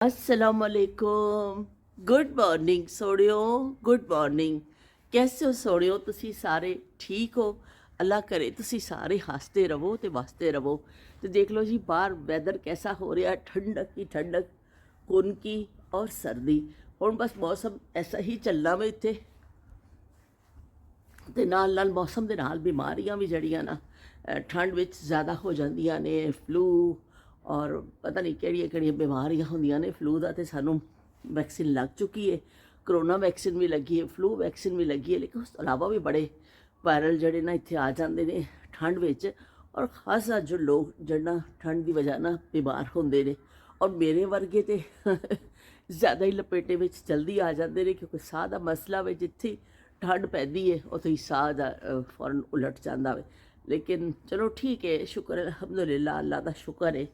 अस्सलाम वालेकुम। Good morning सोड़ियो। Good morning. कैसे हो सोड़ियो? तुसी सारे ठीक हो? अल्लाह करे तुसी सारे हसते रवो तो वसते रवो। तो देख लो जी बाहर वैदर कैसा हो रहा है, ठंडक की ठंडक, कुनकी और सर्दी। हुण बस मौसम ऐसा ही चलना वे इत्थे। ਤੇ ਨਾਲ ਮੌਸਮ ਦੇ ਨਾਲ ਬਿਮਾਰੀਆਂ ਵੀ ਜਿਹੜੀਆਂ ਨਾ ਠੰਡ ਵਿੱਚ ਜ਼ਿਆਦਾ ਹੋ ਜਾਂਦੀਆਂ ਨੇ। ਫਲੂ ਔਰ ਪਤਾ ਨਹੀਂ ਕਿਹੜੀਆਂ ਕਿਹੜੀਆਂ ਬਿਮਾਰੀਆਂ ਹੁੰਦੀਆਂ ਨੇ। ਫਲੂ ਦਾ ਤੇ ਸਾਨੂੰ ਵੈਕਸੀਨ ਲੱਗ ਚੁੱਕੀ ਹੈ, ਕਰੋਨਾ ਵੈਕਸੀਨ ਵੀ ਲੱਗੀ ਹੈ, ਫਲੂ ਵੈਕਸੀਨ ਵੀ ਲੱਗੀ ਹੈ। ਲੇਕਿਨ ਉਸ ਤੋਂ ਇਲਾਵਾ ਵੀ ਬੜੇ ਵਾਇਰਲ ਜਿਹੜੇ ਨਾ ਇੱਥੇ ਆ ਜਾਂਦੇ ਨੇ ਠੰਡ ਵਿੱਚ। ਔਰ ਖਾਸਾ ਜੋ ਲੋਕ ਜਿਹੜਾ ਠੰਡ ਦੀ ਵਜ੍ਹਾ ਨਾਲ ਬਿਮਾਰ ਹੁੰਦੇ ਨੇ, ਔਰ ਮੇਰੇ ਵਰਗੇ ਤੇ ਜ਼ਿਆਦਾ ਹੀ ਲਪੇਟੇ ਵਿੱਚ ਜਲਦੀ ਆ ਜਾਂਦੇ ਨੇ, ਕਿਉਂਕਿ ਸਾਹ ਦਾ ਮਸਲਾ ਵੇ। ਜਿੱਥੇ ਠੰਡ ਪੈਂਦੀ ਹੈ ਉੱਥੇ ਹੀ ਸਾਹ ਦਾ ਫੌਰਨ ਉਲਟ ਜਾਂਦਾ ਵੇ। ਲੇਕਿਨ ਚਲੋ ਠੀਕ ਹੈ, ਸ਼ੁਕਰ ਹੈ, ਅਲਹਮਦੁਲਿਲਾ, ਅੱਲਾ ਦਾ ਸ਼ੁਕਰ ਹੈ,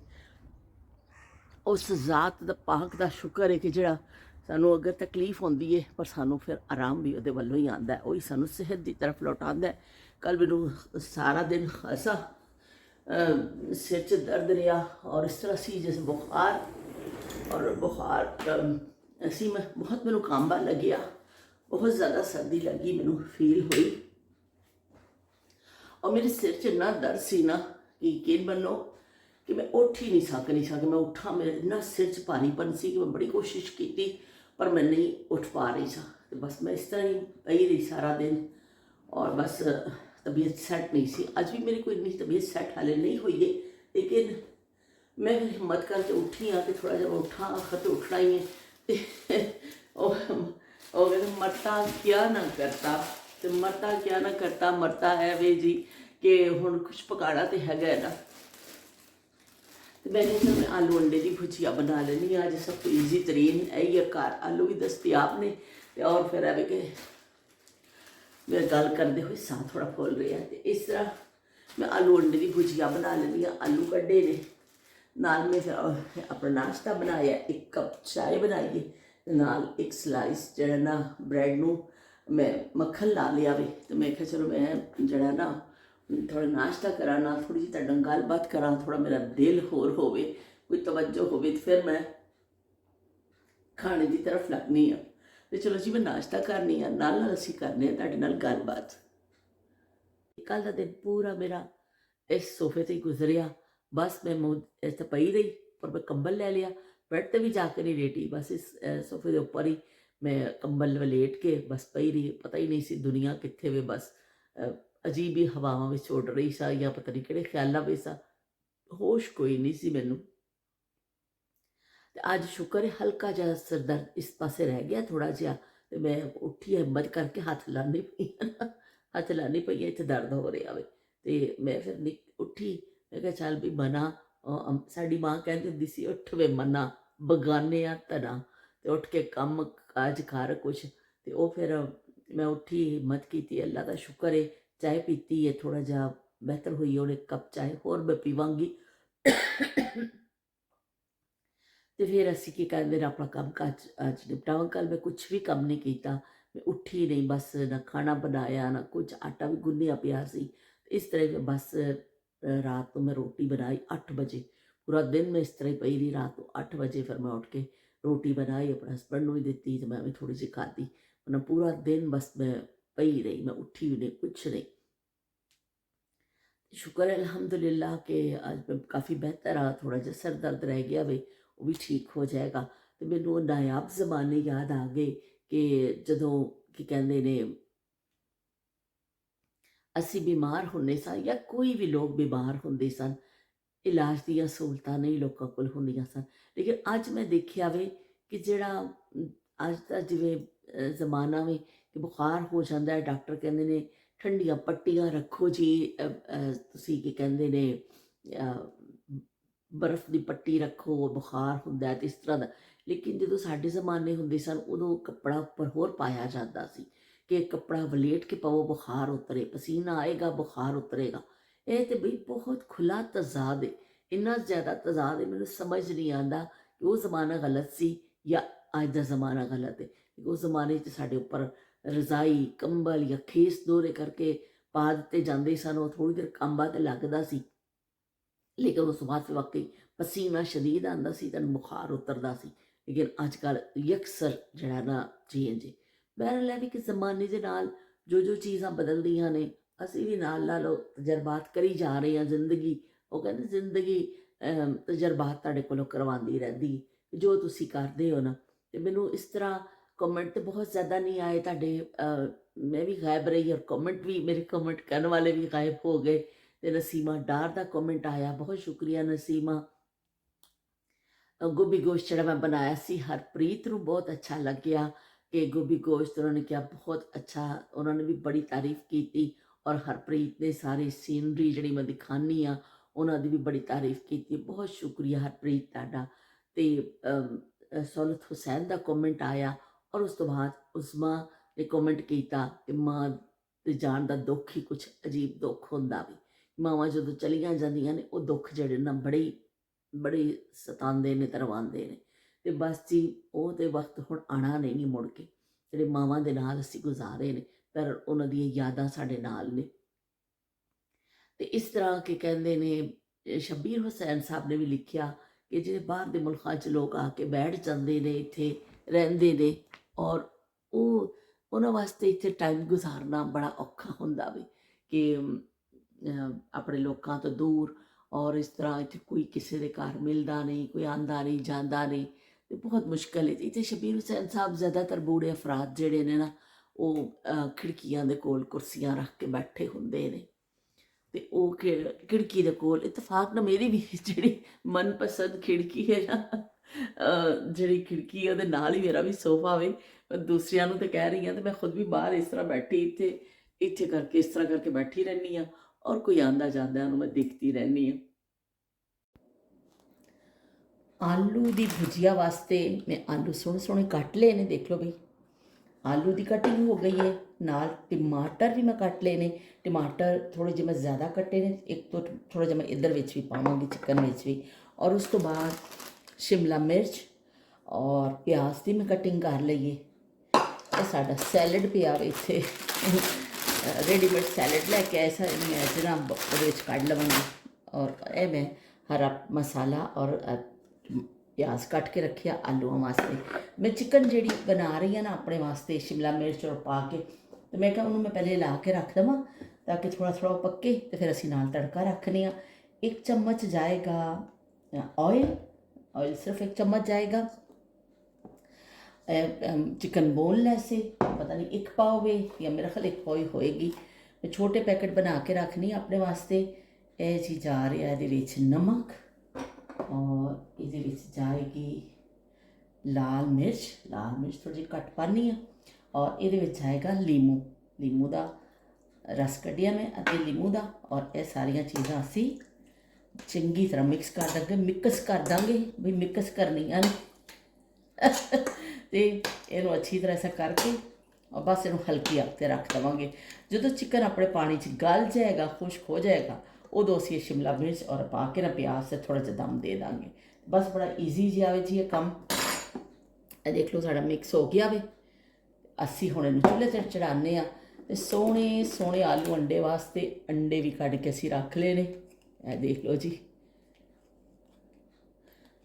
ਉਸ ਜ਼ਾਤ ਦਾ ਪਾਕ ਦਾ ਸ਼ੁਕਰ ਹੈ ਕਿ ਜਿਹੜਾ ਸਾਨੂੰ ਅਗਰ ਤਕਲੀਫ ਹੁੰਦੀ ਹੈ ਪਰ ਸਾਨੂੰ ਫਿਰ ਆਰਾਮ ਵੀ ਉਹਦੇ ਵੱਲੋਂ ਹੀ ਆਉਂਦਾ, ਉਹੀ ਸਾਨੂੰ ਸਿਹਤ ਦੀ ਤਰਫ ਲੌਟਾਉਂਦਾ। ਕੱਲ੍ਹ ਮੈਨੂੰ ਸਾਰਾ ਦਿਨ ਖਾਸਾ ਸਿਰ 'ਚ ਦਰਦ ਰਿਹਾ ਔਰ ਇਸ ਤਰ੍ਹਾਂ ਸੀ ਜਿਵੇਂ ਬੁਖਾਰ, ਔਰ ਬੁਖਾਰ ਅਸੀਂ ਮੈਂ ਬਹੁਤ ਮੈਨੂੰ ਕਾਂਬਾ ਲੱਗਿਆ, बहुत ज़्यादा सर्दी लगी, मैनू फील हुई। और मेरे सिर च इन्ना दर्द सी ना कि यकीन मनो कि मैं उठ ही नहीं सकी। मैं उठा, मेरे इन्ना सिर च भारीपन सी कि मैं बड़ी कोशिश की पर मैं नहीं उठ पा रही सा। तो बस मैं इस तरह ही पई रही सारा दिन और बस तबीयत सैट नहीं सी। अज भी मेरी कोई इन्नी तबीयत सैट हाले नहीं हुई है, लेकिन मैं हिम्मत करके उठी हाँ। तो थोड़ा जब उठा आखिर तो उठना ही है। और कहते मरता क्या ना करता, तो मरता क्या ना करता, मरता है वे जी कि हुण कुछ पकाना तो हैगा ना। तो मैंने तो मैं आलू अंडे की भुजिया बना लेनी अज, सब तो ईजी तरीन यही है, घर आलू भी दस्तियाब ने। और फिर है कि मेरे गल करते हुए साह थोड़ा फुल रहा है, तो इस तरह मैं आलू अंडे की भुजिया बना लेनी। आलू कड्ढे ने, नाल में फिर अपना नाश्ता बनाया, एक कप चाय बनाई है, नाल एक स्लाइस जरा ना ब्रैड नू मैं मक्खन ला लिया वे। तो मैं क्या चलो मैं जरा ना थोड़ा नाश्ता करा ना, थोड़ी जी तुहाडे नाल गलबात करा, थोड़ा मेरा दिल होर होवे, कोई तवज्जो होवे, तो फिर मैं खाने की तरफ लगनी हाँ। तो चलो जी मैं नाश्ता करनी हाँ, नाल नाल असीं करने तुहाडे नाल गलबात। कल का दिन पूरा मेरा इस सोफे से ही गुजरिया। बस मैं इस पई रही और मैं कंबल ले लिया, बेड पर भी जाकर नहीं लेटी, बस इस सोफे के उपर ही मैं कंबल वलेट के बस पई रही। पता ही नहीं सी दुनिया कित्थे वे, बस अजीब ही हवावां विच उड़ रही सा, या पता नहीं किहड़े ख्यालां विच सा, होश कोई नहीं सी मैनू। अज शुक्र है हल्का जिहा सिर दर्द इस पासे रह गया थोड़ा जिहा। तो मैं उठी हिम्मत करके हथ लानी पई हथ लानी पई इत्थे दर्द हो रहा वे। तो मैं फिर उठी, मैं कहा चल भी मना, साडी माँ कहती हुंदी सी उठ वे मना बगाने धना, तो उठ के कम काज कर कुछ। तो वह फिर मैं उठी, हिम्मत की, अल्लाह का शुक्र है चाय पीती है, थोड़ा जा बेहतर हुई। और एक कप चाय होर मैं पीवांगी। तो फिर असी की कहते हैं अपना काम काज अज निपटावा। कल मैं कुछ भी कम नहीं किया, मैं उठी नहीं, बस ना खाना बनाया ना कुछ, आटा भी गुन्निया पिया सी। इस तरह मैं बस रात को मैं रोटी बनाई 8 बजे, पूरा दिन मैं इस तरह ही पई रही। रात को 8 बजे फिर मैं उठ के रोटी बनाई, अपने हसबैंड भी दिती, तो मैं भी थोड़ी सी खाधी। वरना पूरा दिन बस मैं पई रही, मैं उठी भी नहीं, कुछ नहीं। शुक्र है अल्हम्दुलिल्लाह कि आज मैं काफ़ी बेहतर हाँ। थोड़ा जिहा सिर दर्द रह गया वे, वो भी ठीक हो जाएगा। तो मैनू नायाब जमाने याद आ गए कि जदों की कहते ने असी बीमार होंदे सन, या कोई भी लोग बीमार होंदे सन, इलाज दीयां सहूलतां नहीं लोकां कोल होंदियां सन। लेकिन अज मैं देखिया वे कि जिहड़ा अज दा जिवें जमाना वे कि बुखार हो जाता है, डॉक्टर कहंदे ने ठंडियां पट्टियां रखो जी, तुसीं की कहंदे ने बर्फ की पट्टी रखो, बुखार हुंदा है, ते इस तरह दा। लेकिन जदों साडे जमाने हुंदे सन उदों कपड़ा उपर होर पाया जाता सी कि कपड़ा वलेट के पवो बुखार उतरे, पसीना आएगा बुखार उतरेगा। ये तो बई बहुत खुला तजाद है, इन्ना ज़्यादा तजाद है, मैनूं समझ नहीं आता कि वो ज़माना गलत सी या अज दा ज़माना गलत है। उस ज़माने च साडे उपर रज़ाई कंबल या खेस दोहरे करके पा दिते जांदे सन, वो थोड़ी देर कांबा तो लगदा सी, लेकिन उस बाद फिर वाकई पसीना शदीद आंदा सी, तैनूं बुखार उतरदा सी। ਲੇਕਿਨ ਅੱਜ ਕੱਲ੍ਹ ਯਕਸਰ ਜਿਹੜਾ ਨਾ ਚੇਂਜ ਹੈ। ਬਹਿਰਹਾਲ ਹੈ ਵੀ ਕਿ ਜ਼ਮਾਨੇ ਦੇ ਨਾਲ ਜੋ ਜੋ ਚੀਜ਼ਾਂ ਬਦਲਦੀਆਂ ਨੇ, ਅਸੀਂ ਵੀ ਨਾਲ ਨਾਲ ਉਹ ਤਜਰਬਾਤ ਕਰੀ ਜਾ ਰਹੇ ਹਾਂ। ਜ਼ਿੰਦਗੀ, ਉਹ ਕਹਿੰਦੇ ਜ਼ਿੰਦਗੀ ਤਜਰਬਾਤ ਤੁਹਾਡੇ ਕੋਲੋਂ ਕਰਵਾਉਂਦੀ ਰਹਿੰਦੀ, ਜੋ ਤੁਸੀਂ ਕਰਦੇ ਹੋ ਨਾ। ਅਤੇ ਮੈਨੂੰ ਇਸ ਤਰ੍ਹਾਂ ਕਮੈਂਟ ਤਾਂ ਬਹੁਤ ਜ਼ਿਆਦਾ ਨਹੀਂ ਆਏ ਤੁਹਾਡੇ, ਮੈਂ ਵੀ ਗਾਇਬ ਰਹੀ ਔਰ ਕਮੈਂਟ ਵੀ, ਮੇਰੇ ਕਮੈਂਟ ਕਰਨ ਵਾਲੇ ਵੀ ਗਾਇਬ ਹੋ ਗਏ। ਅਤੇ ਨਸੀਮਾ ਡਾਰ ਦਾ ਕਮੈਂਟ ਆਇਆ, ਬਹੁਤ ਸ਼ੁਕਰੀਆ ਨਸੀਮਾ। ਗੋਭੀ ਗੋਸ਼ਤ ਜਿਹੜਾ ਮੈਂ ਬਣਾਇਆ ਸੀ, ਹਰਪ੍ਰੀਤ ਨੂੰ ਬਹੁਤ ਅੱਛਾ ਲੱਗਿਆ ਕਿ ਗੋਭੀ ਗੋਸ਼ਤ, ਉਹਨਾਂ ਨੇ ਕਿਹਾ ਬਹੁਤ ਅੱਛਾ, ਉਹਨਾਂ ਨੇ ਵੀ ਬੜੀ ਤਾਰੀਫ ਕੀਤੀ। ਔਰ ਹਰਪ੍ਰੀਤ ਨੇ ਸਾਰੀ ਸੀਨਰੀ ਜਿਹੜੀ ਮੈਂ ਦਿਖਾਉਂਦੀ ਹਾਂ ਉਹਨਾਂ ਦੀ ਵੀ ਬੜੀ ਤਾਰੀਫ ਕੀਤੀ। ਬਹੁਤ ਸ਼ੁਕਰੀਆ ਹਰਪ੍ਰੀਤ ਤੁਹਾਡਾ। ਅਤੇ ਸੌਲਤ ਹੁਸੈਨ ਦਾ ਕਮੈਂਟ ਆਇਆ ਔਰ ਉਸ ਤੋਂ ਬਾਅਦ ਉਸਮਾ ਨੇ ਕਮੈਂਟ ਕੀਤਾ ਕਿ ਮਾਂ ਦੇ ਜਾਣ ਦਾ ਦੁੱਖ ਹੀ ਕੁਛ ਅਜੀਬ ਦੁੱਖ ਹੁੰਦਾ ਵੀ। ਮਾਵਾਂ ਜਦੋਂ ਚਲੀਆਂ ਜਾਂਦੀਆਂ ਨੇ, ਉਹ ਦੁੱਖ ਜਿਹੜੇ ਨਾ ਬੜੇ ਸਤਾਉਂਦੇ ਨੇ, ਤਰਵਾਉਂਦੇ ਨੇ। ਅਤੇ ਬਸ ਜੀ, ਉਹ ਤਾਂ ਵਕਤ ਹੁਣ ਆਉਣਾ ਨਹੀਂ ਮੁੜ ਕੇ, ਜਿਹੜੇ ਮਾਵਾਂ ਦੇ ਨਾਲ ਅਸੀਂ ਗੁਜ਼ਾਰੇ ਨੇ, ਪਰ ਉਹਨਾਂ ਦੀਆਂ ਯਾਦਾਂ ਸਾਡੇ ਨਾਲ ਨੇ। ਅਤੇ ਇਸ ਤਰ੍ਹਾਂ ਕਿ ਕਹਿੰਦੇ ਨੇ, ਸ਼ਬੀਰ ਹੁਸੈਨ ਸਾਹਿਬ ਨੇ ਵੀ ਲਿਖਿਆ ਕਿ ਜਿਹੜੇ ਬਾਹਰ ਦੇ ਮੁਲਕਾਂ 'ਚ ਲੋਕ ਆ ਕੇ ਬੈਠ ਜਾਂਦੇ ਨੇ, ਇੱਥੇ ਰਹਿੰਦੇ ਨੇ, ਔਰ ਉਹਨਾਂ ਵਾਸਤੇ ਇੱਥੇ ਟਾਈਮ ਗੁਜ਼ਾਰਨਾ ਬੜਾ ਔਖਾ ਹੁੰਦਾ ਵੀ ਕਿ ਆਪਣੇ ਲੋਕਾਂ ਤੋਂ ਦੂਰ, ਔਰ ਇਸ ਤਰ੍ਹਾਂ ਇੱਥੇ ਕੋਈ ਕਿਸੇ ਦੇ ਘਰ ਮਿਲਦਾ ਨਹੀਂ, ਕੋਈ ਆਉਂਦਾ ਨਹੀਂ ਜਾਂਦਾ ਨਹੀਂ, ਅਤੇ ਬਹੁਤ ਮੁਸ਼ਕਿਲ ਹੈ। ਇੱਥੇ ਸ਼ਬੀਰ ਹੁਸੈਨ ਸਾਹਿਬ ਜ਼ਿਆਦਾਤਰ ਬੂढ़े ਅਫਰਾਦ ਜਿਹੜੇ ਨੇ ਨਾ, ਉਹ ਖਿੜਕੀਆਂ ਦੇ ਕੋਲ ਕੁਰਸੀਆਂ ਰੱਖ ਕੇ ਬੈਠੇ ਹੁੰਦੇ ਨੇ। ਅਤੇ ਉਹ ਖਿੜਕੀ ਦੇ ਕੋਲ, ਇਤਫਾਕ ਨਾਲ ਮੇਰੀ ਵੀ ਜਿਹੜੀ ਮਨਪਸੰਦ ਖਿੜਕੀ ਹੈ ਨਾ, ਜਿਹੜੀ ਖਿੜਕੀ ਉਹਦੇ ਨਾਲ ਹੀ ਮੇਰਾ ਵੀ ਸੋਫਾ ਵੇ। ਮੈਂ ਦੂਸਰਿਆਂ ਨੂੰ ਤਾਂ ਕਹਿ ਰਹੀ ਹਾਂ, ਅਤੇ ਮੈਂ ਖੁਦ ਵੀ ਬਾਹਰ ਇਸ ਤਰ੍ਹਾਂ ਬੈਠੀ, ਇੱਥੇ ਕਰਕੇ, ਇਸ ਤਰ੍ਹਾਂ ਕਰਕੇ ਬੈਠੀ ਰਹਿੰਦੀ ਹਾਂ, ਔਰ ਕੋਈ ਆਉਂਦਾ ਜਾਂਦਾ ਉਹਨੂੰ ਮੈਂ ਦੇਖਦੀ ਰਹਿੰਦੀ ਹਾਂ। ਆਲੂ ਦੀ ਭੁਜੀਆ ਵਾਸਤੇ ਮੈਂ ਆਲੂ ਸੋਹਣੇ ਸੋਹਣੇ ਕੱਟ ਲਏ ਨੇ, ਦੇਖ ਲਓ ਬਈ, ਆਲੂ ਦੀ ਕਟਿੰਗ ਹੋ ਗਈ ਹੈ। ਨਾਲ ਟਮਾਟਰ ਵੀ ਮੈਂ ਕੱਟ ਲਏ ਨੇ। ਟਮਾਟਰ ਥੋੜ੍ਹੇ ਜਿਹੇ ਮੈਂ ਜ਼ਿਆਦਾ ਕੱਟੇ ਨੇ, ਇੱਕ ਤੋਂ ਥੋੜ੍ਹਾ ਜਿਹਾ ਮੈਂ ਇੱਧਰ ਵਿੱਚ ਵੀ ਪਾਵਾਂਗੀ, ਚਿਕਨ ਵਿੱਚ ਵੀ। ਔਰ ਉਸ ਤੋਂ ਬਾਅਦ ਸ਼ਿਮਲਾ ਮਿਰਚ ਔਰ ਪਿਆਜ਼ ਦੀ ਮੈਂ ਕਟਿੰਗ ਕਰ ਲਈਏ। ਇਹ ਸਾਡਾ ਸੈਲਡ ਪਿਆ ਵੇ ਇੱਥੇ, ਰੈਡੀਮੇਡ ਸੈਲਡ ਲੈ ਕੇ ਆਏ ਸਾਂ, ਮੈਂ ਜਿਹੜਾ ਉਹਦੇ ਵਿੱਚ ਕੱਢ ਲਵਾਂਗੀ। ਔਰ ਇਹ ਮੈਂ ਹਰਾ ਮਸਾਲਾ ਔਰ ਪਿਆਜ਼ ਕੱਟ ਕੇ ਰੱਖਿਆ ਆਲੂਆਂ ਵਾਸਤੇ। ਮੈਂ ਚਿਕਨ ਜਿਹੜੀ ਬਣਾ ਰਹੀ ਹਾਂ ਨਾ ਆਪਣੇ ਵਾਸਤੇ, ਸ਼ਿਮਲਾ ਮਿਰਚ ਔਰ ਪਾ ਕੇ, ਅਤੇ ਮੈਂ ਕਿਹਾ ਉਹਨੂੰ ਮੈਂ ਪਹਿਲੇ ਲਾ ਕੇ ਰੱਖ ਦੇਵਾਂ ਤਾਂ ਕਿ ਥੋੜ੍ਹਾ ਥੋੜ੍ਹਾ ਪੱਕੇ, ਅਤੇ ਫਿਰ ਅਸੀਂ ਨਾਲ ਤੜਕਾ ਰੱਖਦੇ ਹਾਂ। 1 ਚਮਚ ਜਾਏਗਾ ਆਇਲ ਸਿਰਫ 1 ਚਮਚ ਜਾਏਗਾ। चिकन बोनलेस है, पता नहीं 1 पाव वे या मेरा ख्याल 1 पाव ही होएगी। मैं छोटे पैकेट बना के रखनी अपने वास्ते। ये जी जा रहा है नमक और ये जाएगी लाल मिर्च थोड़ी जी घट पानी है। और ये जाएगा लीमू का रस कढ़िया मैं अते लीमू का। और ये सारिया चीज़ां असी चंगी तरह मिक्स कर देंगे, मिक्स कर देंगे भी मिक्स करनी तो इनू अच्छी तरह ऐसा करके और बस इनू हल्की अग पर रख देवांगे। जो चिकन अपने पानी च गल जाएगा, खुश्क हो जाएगा, उदों असी शिमला मिर्च और पा के ना प्याज से थोड़ा जिहा दम दे देंगे। बस बड़ा ईजी जिहा वे जी ये काम। देख लो साड़ा मिक्स हो गया वे। असी हुण इनू चूल्हे ते चढ़ाने आ। ते सोहणे सोहणे आलू अंडे वास्ते अंडे भी कढ़ के असी रख ले ने। देख लो जी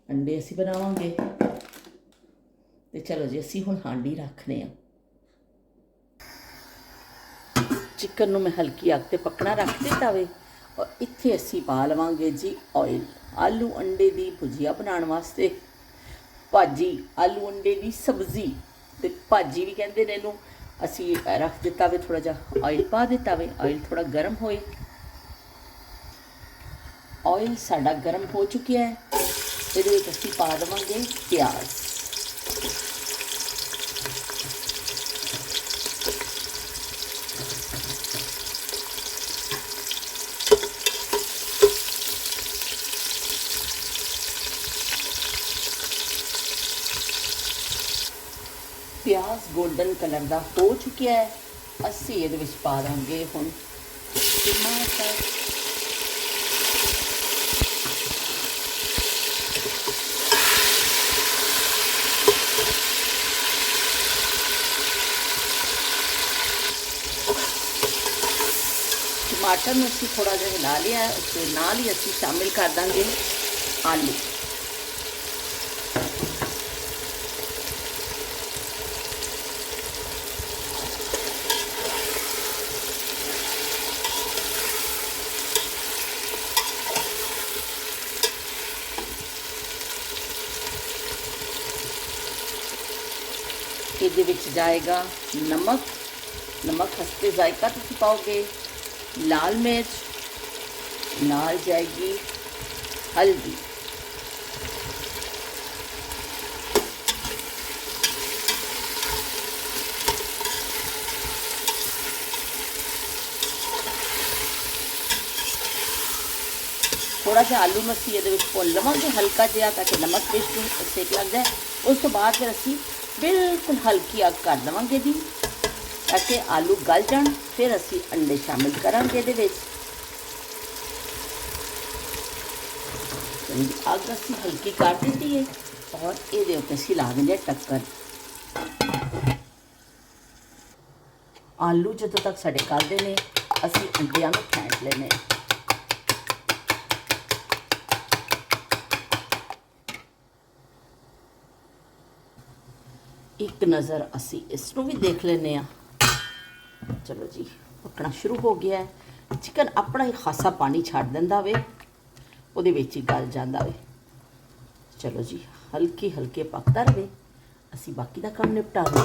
अंडे असी बनावांगे। तो चलो जी असी हुण हांडी रखने आ। चिकन नूं मैं हल्की अग ते पकना रख दिता वे। और इत्थे असी पा लवांगे जी ऑयल। आलू अंडे दी भुजिया बनाने वास्ते भाजी, आलू अंडे दी सब्जी ते भाजी भी कहंदे ने इहनूं। असी रख दिता वे, थोड़ा जिहा ऑयल पा दिता वे। ऑयल थोड़ा गर्म होए। ऑयल साडा गर्म हो चुकिया है। इहदे विच असी पा देवांगे प्याज। प्याज गोल्डन कलर का हो चुकिया है। असी ये पा देंगे हुण टमाटर। टमाटर में असी थोड़ा जिहा हिला लिया है। उसके नाल ही असी शामिल कर देंगे आलू। ਇਹਦੇ ਵਿੱਚ ਜਾਏਗਾ ਨਮਕ, ਨਮਕ ਹਸਤੇ ਜ਼ਾਇਕਾ ਤੁਸੀਂ ਪਾਓਗੇ, ਲਾਲ ਮਿਰਚ, ਨਾਲ ਜਾਏਗੀ हल्दी, थोड़ा सा आलू में असी ये भुन लवांगे हल्का जिहा ताकि नमक मिर्च नूं सेक लग जाए। उस तो बाद फिर असी बिल्कुल हल्की अग कर देवांगे जी ताकि आलू गल जाण। फिर असी अंडे शामिल करांगे इहदे विच। अग असी हल्की कर दी है और ये उत्ते असी ला देंगे ढक्कन। आलू जदों तक साडे गलदे ने असी अंडियां नूं फेंट लेने। एक नज़र असी इसनूं भी देख लेने। चलो जी पकना शुरू हो गया है। चिकन अपना ही खासा पानी छड्ड दिंदा वे, ਉਹਦੇ ਵਿੱਚ ਹੀ गल ਜਾਂਦਾ ਵੇ। चलो जी हल्की हल्के पकता रहे, असी बाकी का काम निपटा दें।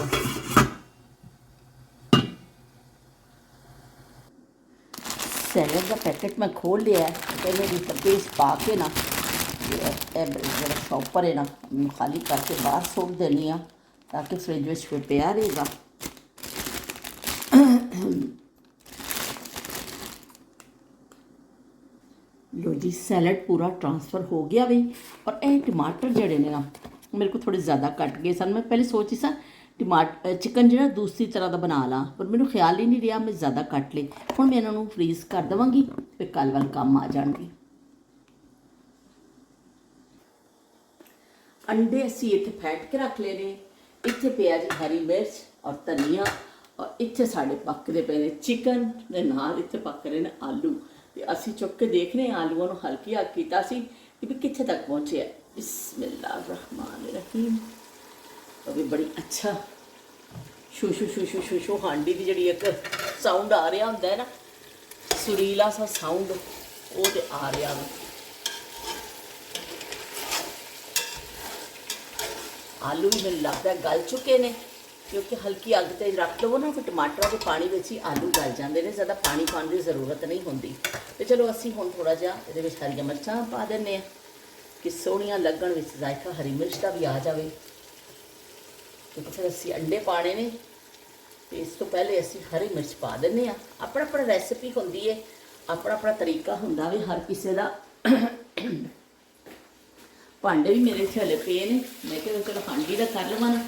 सैलड का पैकेट मैं खोल लिया है, पहले भी डब्बे पा के ना जो शॉपर है ना खाली करके बाहर सुट देनी आ ताकि फ्रिज में फिर पिया रहेगा। लो जी सैलड पूरा ट्रांसफर हो गया बई। और ये टमाटर जड़े ने ना मेरे को थोड़े ज़्यादा कट गए सन। मैं पहले सोची सा चिकन जो दूसरी तरह का बना ला, पर मैंने ख्याल ही नहीं रहा, मैं ज़्यादा कट ले। हुण मैं इन्हों फ्रीज कर देवांगी, फिर कल वाल काम आ जाएंगे। अंडे असी इत्थे फैट के रख लेने। इत्थे पिया जी हरी मिर्च और धनिया, और इत्थे साढ़े पकते पे ने चिकन दे नाल इत्थे पक रहे हैं आलू। तो असी चुक के देख रहे हैं आलूआं नूं हल्की अग कीता सी कि भी कित्थे तक पहुँचे है। बिस्मिल्लाहिर्रहमानिर्रहीम। तो भी बड़ी अच्छा शू शू शू शू शू शू हांडी की जी एक साउंड आ रहा होंदा है ना, सुरीला सा साउंड वो तो आ रहा है। आलू भी मैंने लगता है गल चुके ने, क्योंकि हल्की अग ते रख दवो ना फिर टमाटर के पानी में ही आलू गल जाते हैं, ज़्यादा पानी पाने की ज़रूरत नहीं होती। तो चलो असी हुण थोड़ा जिहा इहदे विच हरियां मिर्चां पा दिंदे कि सोहणियां लगण, विच जायका हरी मिर्च का भी आ जाए। क्योंकि फिर असी अंडे पाने ने, तो इस तो पहले असी हरी मिर्च पा दिंदे आ। अपना अपना रैसिपी होंदी है, अपना अपना तरीका होंदा वे हर किसी का। भांडे भी मेरे इत्थे हले पे ने, मैं कहा चलो हांडी का कर लवां ना,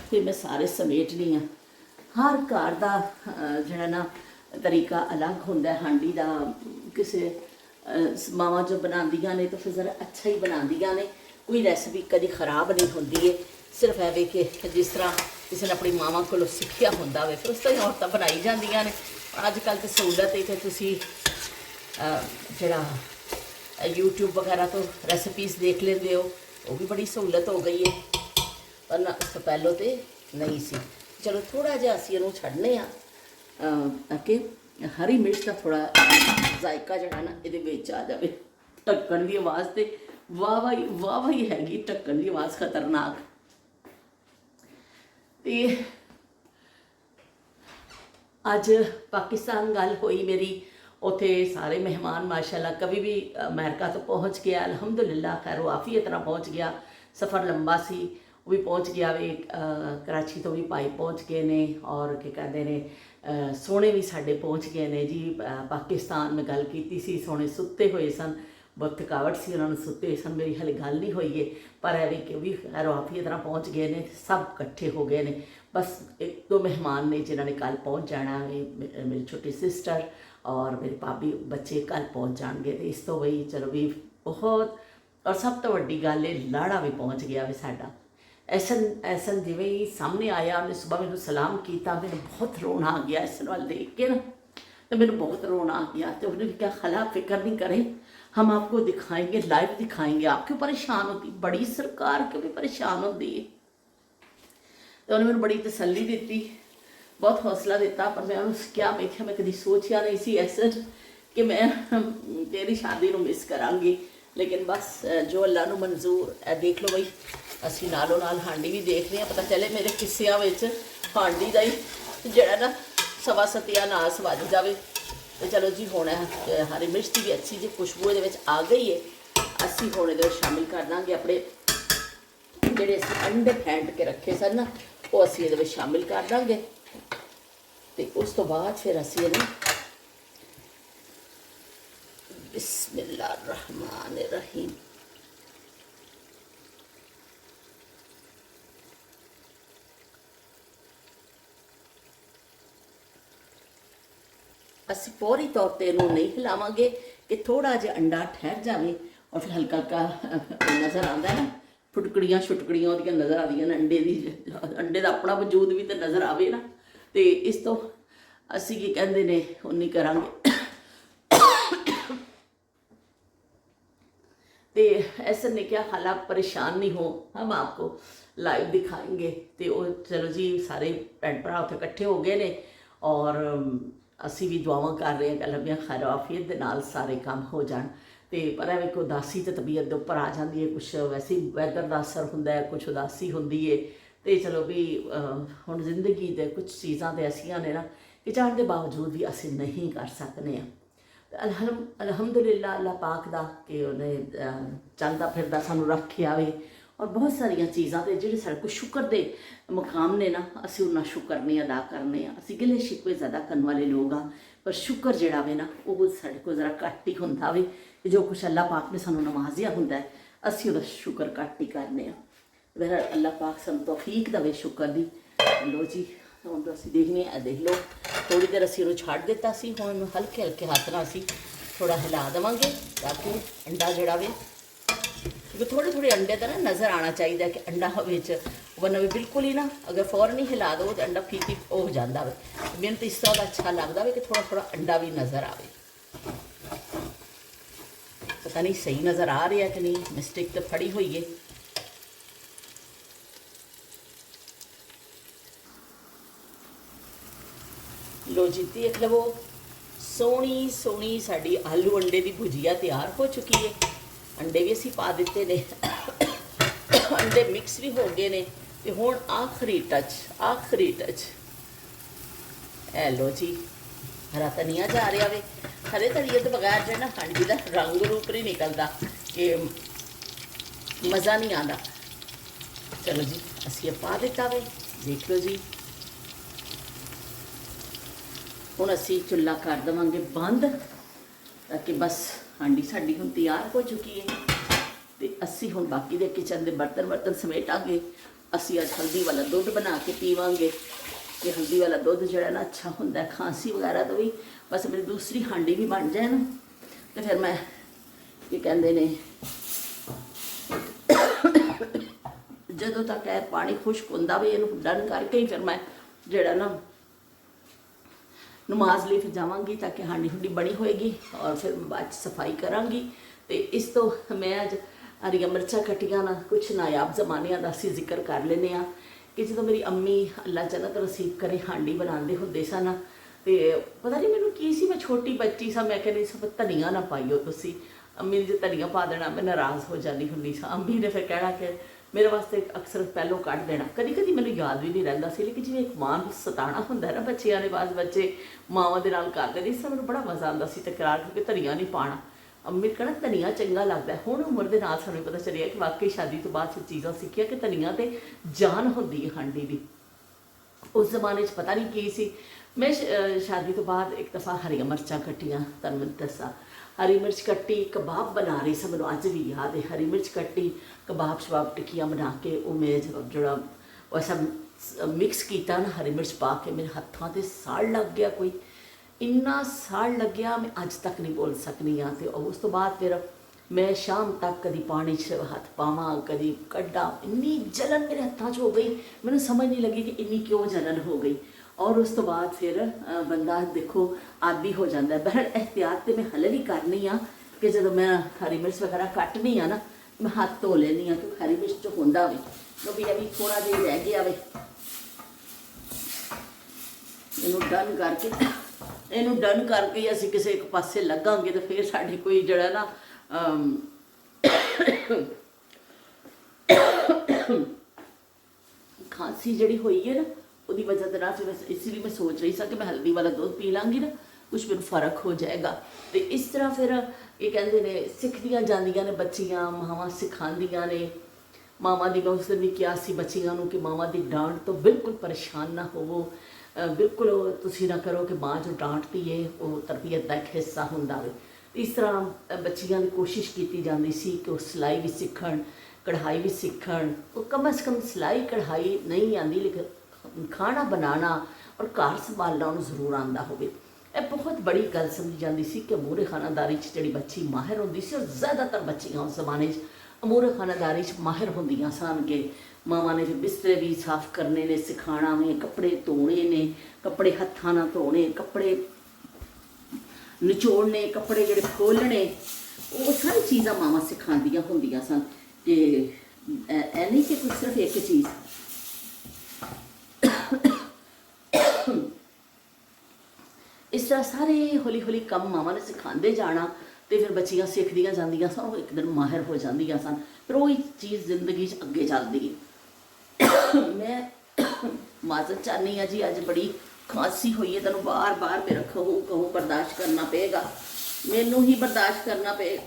फिर मैं सारे समेटनी हाँ। हर घर का जिहड़ा ना तरीका अलग होंदा है हांडी का। किसी मावां जो बनांदियां ने तो फिर ज़रा अच्छा ही बनांदियां ने, कोई रैसिपी कभी खराब नहीं होंदी है। सिर्फ है कि जिस तरह किसी ने अपनी मावां कोलों सीखिया होंदा वे, फिर उस तरह औरतां बनाई जांदियां ने। अजकल तो सहूलत है कि तुसीं जिहड़ा यूट्यूब वगैरह तो रेसिपीज़ देख लेंदे हो, वो भी बड़ी सहूलत हो गई है, पर ना उस तो पहलों तो नहीं सी। चलो थोड़ा जिहा असीं इहनूं छड्डने आ ताकि हरी मिर्च का थोड़ा जायका जिहड़ा ना इहदे विच आ जाए। ढक्कन की आवाज़ तो वाह ही हैगी, ढक्कन की आवाज़ खतरनाक। तो अज पाकिस्तान गल हुई मेरी, उत्थे सारे मेहमान माशाल्लाह। कभी भी अमेरिका तो पहुँच गया अल्हम्दुलिल्लाह, खैर आफियत नाल पहुँच गया। सफ़र लंबा सी, वो भी पहुँच गया वे। कराची तो भी भाई पहुँच गए ने, और क्या कहते हैं सोने भी साढ़े पहुँच गए ने जी। पाकिस्तान में गल की सी, सोने सुते हुए सन, बहुत थकावट सी, उन्होंने सुते हुए सन, मेरी हले गल नहीं हुई है। पर है कि भी खैर आफियत नाल पहुँच गए ने, सब इकट्ठे हो गए ने। बस एक दो मेहमान ने जिन्होंने कल पहुँच जाना है, मेरी छोटी सिस्टर और मेरे भाभी बच्चे कल पहुँच जाएंगे। तो इस तो बई चलो भी बहुत। और सब तो वड्डी गल है लाड़ा भी पहुँच गया वे साडा। ऐसन जिवें ही सामने आया, उन्हें सुबह मैंने सलाम किया, मैंने बहुत रोना आ गया इस वाल देख के ना, तो मैंने बहुत रोना आ गया। तो उन्होंने क्या खला फिक्र नहीं करें, हम आपको दिखाएंगे, लाइव दिखाएंगे। आप क्यों परेशान होती, बड़ी सरकार क्यों भी परेशान होती है। तो उन्होंने मैंने बड़ी तसल्ली दी, बहुत हौसला दिता। पर मैं उन्होंने क्या, मैं कभी सोचा नहीं सी ऐसा कि मैं तेरी शादी को मिस करांगी। लेकिन बस जो अल्लाह ਨੂੰ ਮਨਜ਼ੂਰ ਹੈ। ਦੇਖ ਲਓ ਬਈ ਅਸੀਂ ਨਾਲੋਂ ਨਾਲ ਹਾਂਡੀ ਵੀ ਦੇਖ ਰਹੇ ਹਾਂ, ਪਤਾ ਚੱਲੇ ਮੇਰੇ ਕਿੱਸਿਆਂ ਵਿੱਚ ਹਾਂਡੀ ਦਾ ਹੀ ਜਿਹੜਾ ਨਾ ਸਵਾ ਸਤਿਆ ਨਾਸ ਵੱਜ ਜਾਵੇ। ਤੇ ਚਲੋ ਜੀ ਹੁਣ ਹਰੀ ਮਿਰਚ ਦੀ ਵੀ ਅੱਛੀ ਜੀ ਖੁਸ਼ਬੂ ਇਹਦੇ ਵਿੱਚ ਆ ਗਈ ਹੈ। ਅਸੀਂ ਹੁਣ ਇਹਦੇ ਵਿੱਚ ਸ਼ਾਮਿਲ ਕਰ ਦਾਂਗੇ ਆਪਣੇ ਜਿਹੜੇ ਅਸੀਂ ਅੰਡੇ ਫੈਂਟ ਕੇ ਰੱਖੇ ਸਨ ਨਾ, ਉਹ ਅਸੀਂ ਇਹਦੇ ਵਿੱਚ ਸ਼ਾਮਿਲ ਕਰ ਦਾਂਗੇ। ਤੇ ਉਸ ਤੋਂ ਬਾਅਦ ਫਿਰ ਅਸੀਂ ਇਹਨੂੰ बिस्मिल्लाहिर्रहमानिर्रहीम ਅਸੀਂ ਪੂਰੀ ਤੌਰ ਤੇ ਇਹਨੂੰ ਨਹੀਂ ਹਿਲਾਵਾਂਗੇ ਕਿ ਥੋੜਾ ਜਿਹਾ ਅੰਡਾ ਠਹਿਰ ਜਾਵੇ ਔਰ ਫਿਰ ਹਲਕਾ ਹਲਕਾ ਨਜ਼ਰ ਆਉਂਦਾ ਹੈ ਨਾ, ਫੁਟਕੜੀਆਂ ਛੁਟਕੜੀਆਂ ਉਹਦੀਆਂ ਨਜ਼ਰ ਆਉਂਦੀਆਂ ਨੇ ਅੰਡੇ ਦੀ, ਅੰਡੇ ਦਾ ਆਪਣਾ ਵਜੂਦ ਵੀ ਤਾਂ ਨਜ਼ਰ ਆਵੇ ਨਾ। ਤੇ ਇਸ ਤੋਂ ਅਸੀਂ ਕੀ ਕਹਿੰਦੇ ਨੇ ਉਨੀ ਕਰਾਂਗੇ। तो ऐसा ने क्या हाल, आप परेशान नहीं हो, हम आपको लाइव दिखाएंगे। तो वो चलो जी सारे भैन भरा उत्थे इकट्ठे हो गए ने और असी भी दुआवां कर रहे हैं कि अल्लाह मियां खैर आफियत दे नाल सारे काम हो जान। तो पर एवं कोई उदासी तो तबीयत के उपर आ जाती है, कुछ वैसे ही वैदर का असर होंदा है, कुछ उदासी होंदी है। तो चलो भी हुण जिंदगी दे कुछ चीज़ां तो ऐसियां ने ना कि चाहण के बावजूद भी असी नहीं कर सकते हैं। अलहमदुलिल्लाह अल्लाह पाक दा कि उन्हें चलता फिरदा सानू रखे आवे और बहुत सारिया चीज़ां ते जिहड़े साडे कोल शुक्र दे मुकाम ने ना, असी उन्ना शुक्र नहीं अदा करने। असी गिले शिकवे ज़्यादा करने वाले लोग हाँ, पर शुक्र जिहड़ा वे ना वो साडे कोल ज़रा घट ही हुंदा वे कि जो कुछ अल्लाह पाक ने सानू नवाजिया हुंदा है, असी उहदा शुक्र घट ही करने। बहरहाल अल्लाह पाक सानू तौफीक दवे शुक्र दी। लो जी ਹੁਣ ਅਸੀਂ ਦੇਖਨੇ ਆ, ਦੇਖ ਲਓ ਥੋੜੀ ਦੇਰ ਅਸੀਂ ਉਹਨੂੰ ਛੱਡ ਦਿੱਤਾ ਸੀ। ਹੁਣ ਹਲਕੇ ਹਲਕੇ ਹੱਥ ਨਾਲ ਅਸੀਂ ਥੋੜਾ ਹਿਲਾ ਦੇਵਾਂਗੇ ਤਾਂ ਕਿ ਅੰਡਾ ਜਿਹੜਾ ਵੇ, ਕਿਉਂਕਿ ਥੋੜੇ ਅੰਡੇ ਦਾ ਨਾ ਨਜ਼ਰ ਆਉਣਾ ਚਾਹੀਦਾ ਕਿ ਅੰਡਾ ਵਿੱਚ, ਵਰਨਾ ਵੀ ਬਿਲਕੁਲ ਹੀ ਨਾ ਅਗਰ ਫੌਰਨ ਹੀ ਹਿਲਾ ਦੋ ਤਾਂ ਅੰਡਾ ਫੀਕੀ ਹੋ ਜਾਂਦਾ ਵੇ। ਮੈਨੂੰ ਤਾਂ ਇਸ ਤਰ੍ਹਾਂ ਦਾ ਅੱਛਾ ਲੱਗਦਾ ਵੇ ਕਿ ਥੋੜਾ ਅੰਡਾ ਵੀ ਨਜ਼ਰ ਆਵੇ। ਪਤਾ ਨਹੀਂ ਸਹੀ ਨਜ਼ਰ ਆ ਰਿਹਾ ਕਿ ਨਹੀਂ, ਮਿਸਟੇਕ ਤਾਂ ਫੜੀ ਹੋਈ ਹੈ। लो जी देख लवो सोहनी सोहनी साड़ी आलू अंडे की भुजिया तैयार हो चुकी है। अंडे भी असी पा दिते ने, अंडे मिक्स भी हो गए ने। तो हुण आखिरी टच ए लो जी हरा धनिया जा रहा वे। हरे धनिया तो बगैर जो है ना हांडी का रंग रूप नहीं निकलता, कि मज़ा नहीं आता। चलो जी असी पा दिता वे, देख लो जी। ਹੁਣ ਅਸੀਂ ਚੁੱਲ੍ਹਾ ਕਰ ਦੇਵਾਂਗੇ ਬੰਦ ਤਾਂ ਕਿ ਬਸ ਹਾਂਡੀ ਸਾਡੀ ਹੁਣ ਤਿਆਰ ਹੋ ਚੁੱਕੀ ਹੈ। ਤੇ ਅਸੀਂ ਹੁਣ ਬਾਕੀ ਦੇ ਕਿਚਨ ਦੇ ਬਰਤਨ ਸਮੇਟਾਂਗੇ। ਅਸੀਂ ਅੱਜ ਹਲਦੀ ਵਾਲਾ ਦੁੱਧ ਬਣਾ ਕੇ ਪੀਵਾਂਗੇ ਕਿ ਹਲਦੀ ਵਾਲਾ ਦੁੱਧ ਜਿਹੜਾ ਨਾ ਅੱਛਾ ਹੁੰਦਾ ਖਾਂਸੀ ਵਗੈਰਾ ਤੋਂ ਵੀ। ਬਸ ਮੇਰੀ ਦੂਸਰੀ ਹਾਂਡੀ ਵੀ ਬਣ ਜਾਏ ਨਾ ਤੇ ਫਿਰ ਮੈਂ ਕੀ ਕਹਿੰਦੇ ਨੇ, ਜਦੋਂ ਤੱਕ ਇਹ ਪਾਣੀ ਖੁਸ਼ਕ ਹੁੰਦਾ ਵੀ ਇਹਨੂੰ ਡਨ ਕਰਕੇ ਹੀ ਫਿਰ ਮੈਂ ਜਿਹੜਾ ਨਾ नमाज लिए फिर जावांगी ताकि हांडी हुंडी बनी होएगी और फिर बाद सफाई करांगी। तो इस तो मैं अज हरिया मिर्चा कटिया ना कुछ नायाब जमानिया का असी जिक्र कर लेने कि जो मेरी अम्मी अल्लाह जन्नत नसीब करे हांडी बनाते होंदे सन। तो पता नहीं मैनू की सी, मैं छोटी बच्ची सा, मैं कहनी सब धनिया ना पाइयो तुसी। अम्मी ने जो धनिया पा देना मैं नाराज़ हो जाती होंदी सा। अम्मी ने फिर कहना कि मेरे वास्ते अक्सर पहलों कढ़ देना, कभी कभी मैंने याद भी नहीं रहिंदा सी। लेकिन जिवें एक मां नूं सताना हुंदा है ना बच्चियां ने, बाद बच्चे मावां दे नाल करदे ने, मैनूं बड़ा मज़ा आंदा सी तकरार क्योंकि धनिया नहीं पाना। अम्मी ने कहना धनिया चंगा लगता है। हुण उम्र दे नाल सानूं पता चलिया कि वाकई शादी तो बाद चीज़ां सीखियां कि धनिया ते जान हुंदी है हांडी दी। उस जमाने च पता नहीं की सी। मैं शादी तो बाद एक दफ़ा हरिया मिर्चां कट्टियां, तुहानूं दस्सां हरी मिर्च कट्टी, कबाब बना रही सी, मैनूं अज भी याद है। हरी मिर्च कट्टी, कबाब शबाब टिक्कियां बना के वो मैं जो वैसा मिक्स किया ना हरी मिर्च पा के, मेरे हत्थों से साड़ लग गया, कोई इन्ना साड़ लग गया मैं अज तक नहीं बोल सकनी हाँ। तो उस तो बाद फिर मैं शाम तक कभी पानी च हथ पावां कभी कड्डा, इन्नी जलन मेरे हत्थों च हो गई, मैनूं समझ नहीं लगी कि इन्नी क्यों जलन हो गई। और उस तो बाद फिर बंदा देखो आदि हो जाता है। बहर एहतियात तो मैं हले भी करनी हाँ कि जो मैं हरी मिर्च वगैरह कटनी हाँ ना मैं हाथ धो लेनी हाँ, क्योंकि हरी मिर्च जो होंदा वे क्योंकि अभी थोड़ा जिहा रह गया वे। इनू डन करके असीं किसी एक पासे लगांगे तो फिर साडी कोई जिहड़ा ना खांसी जी हुई है ना उसकी वजह से ना फिर इसलिए मैं सोच रही सा कि मैं हल्दी वाला दूध पी लाँगी ना कुछ मैनू फर्क हो जाएगा। तो इस तरह फिर ये कहते ने सिखदियाँ जांदियाँ ने बच्चियाँ, मावां सिखांदियाँ ने। मावां दी मैं उस दिन भी किया सी बच्चियां नूं कि मावां दी डांट तो बिल्कुल परेशान ना होवो, बिल्कुल तुसीं ना करो कि माँ जो डांटती है वो तरबियत का एक हिस्सा हुंदा वे। इस तरह बच्चियां दी कोशिश की जाती सी कि वो सिलाई भी सीखण, कढ़ाई भी सीखण। वो कम अज़ कम सिलाई कढ़ाई नहीं आती लेकिन खाना बनाना और घर संभालना उन्हें जरूर आता होवे। यह बहुत बड़ी गल समझी जाती सी कि अमूरे खानादारी जी बच्ची माहिर होंदी सी और ज़्यादातर बच्चियां उस जमाने अमूरे खानादारी माहिर होंदियां सन कि मावां ने फिर बिस्तरे भी साफ करने ने सिखाना में, कपड़े धोने ने, कपड़े हत्थां नाल धोने, कपड़े निचोड़ने, कपड़े जिहड़े खोलने, वो सारी चीज़ां मावां सिखांदियां होंदियां सन। कि ऐ नहीं कि कुछ सिर्फ एक चीज़। इस तरह सारे हौली हौली कम मावां ने सिखाते जाना तो फिर बच्चियां सीखदियां जांदियां सन, वो एक दिन माहिर हो जांदियां सन। फिर वही चीज़ जिंदगी अगे चलती है। मैं माजत चाहनी हाँ जी, अज बड़ी खांसी हुई है, तेन बार बार मेरा कहूँ कहूँ बर्दाश्त करना पेगा, मैनू ही बर्दाश्त करना पेगा।